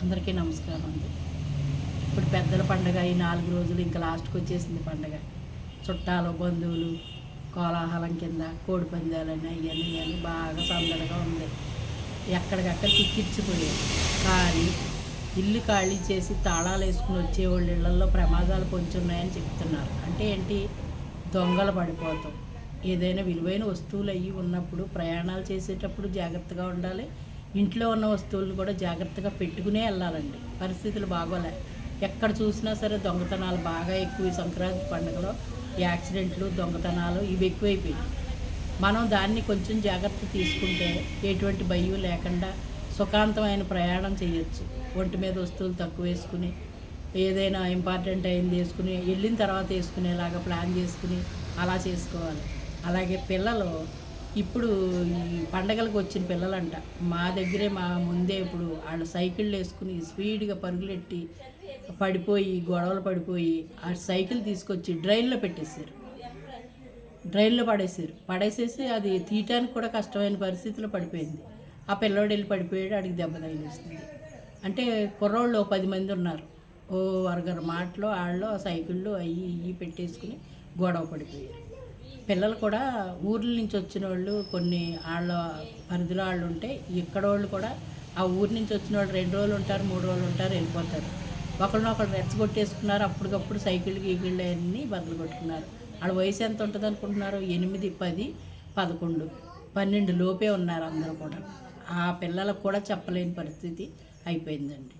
అందరికీ నమస్కారం అండి. ఇప్పుడు పెద్దల పండగ ఈ 4 రోజులు ఇంకా లాస్ట్కి వచ్చేసింది పండగ. చుట్టాలు బంధువులు కోలాహలం కింద కోడి పందాలని ఇవన్నీ బాగా సందడిగా ఉంది. ఎక్కడికక్కడ కిక్కిచ్చిపోయాయి. కానీ ఇల్లు ఖాళీ చేసి తాళాలు వేసుకుని వచ్చేవాళ్ళు ఇళ్లలో ప్రమాదాలు పొంచున్నాయని చెప్తున్నారు. అంటే ఏంటి, దొంగలు పడిపోతాం. ఏదైనా విలువైన వస్తువులు అయ్యి ఉన్నప్పుడు ప్రయాణాలు చేసేటప్పుడు జాగ్రత్తగా ఉండాలి. ఇంట్లో ఉన్న వస్తువులను కూడా జాగ్రత్తగా పెట్టుకునే వెళ్ళాలండి. పరిస్థితులు బాగోలే. ఎక్కడ చూసినా సరే దొంగతనాలు బాగా ఎక్కువ. ఈ సంక్రాంతి పండుగలో యాక్సిడెంట్లు దొంగతనాలు ఇవి ఎక్కువైపోయాయి. మనం దాన్ని కొంచెం జాగ్రత్త తీసుకుంటే ఎటువంటి భయం లేకుండా సుఖాంతమైన ప్రయాణం చేయొచ్చు. ఒంటి మీద వస్తువులు తక్కువ వేసుకుని ఏదైనా ఇంపార్టెంట్ అయింది వేసుకుని వెళ్ళిన తర్వాత వేసుకునేలాగా ప్లాన్ చేసుకుని అలా చేసుకోవాలి. అలాగే పిల్లలు ఇప్పుడు ఈ పండగలకు వచ్చిన పిల్లలంట మా దగ్గరే మా ముందే ఇప్పుడు వాళ్ళు సైకిళ్ళు వేసుకుని స్పీడ్గా పరుగులెట్టి పడిపోయి గొడవలు పడిపోయి ఆ సైకిల్ తీసుకొచ్చి డ్రైన్లో పెట్టేశారు. డ్రైన్లో పడేసేసి అది తీయటానికి కూడా కష్టమైన పరిస్థితిలో పడిపోయింది. ఆ పిల్లోడు వెళ్ళి పడిపోయాడు, అడిగి దెబ్బ తగిలేస్తుంది. అంటే కుర్రోళ్ళు 10 మంది ఉన్నారు. ఓ అరగర మాటలో వాళ్ళు ఆ సైకిళ్ళు అవి పెట్టేసుకుని గొడవ పడిపోయారు. పిల్లలు కూడా ఊర్ల నుంచి వచ్చిన వాళ్ళు కొన్ని వాళ్ళ పరిధిలో వాళ్ళు ఉంటే ఇక్కడ వాళ్ళు కూడా ఆ ఊరి నుంచి వచ్చిన వాళ్ళు 2 రోజులు ఉంటారు, 3 రోజులు ఉంటారు, వెళ్ళిపోతారు. ఒకరినొకరు రెచ్చగొట్టేసుకున్నారు. అప్పటికప్పుడు సైకిళ్ళు గీకిళ్ళు అన్నీ బదులు కొట్టుకున్నారు. వాళ్ళ వయసు ఎంత ఉంటుంది అనుకుంటున్నారు? 8, 10, 11, 12 లోపే ఉన్నారు అందరూ కూడా. ఆ పిల్లలకు కూడా చెప్పలేని పరిస్థితి అయిపోయిందండి.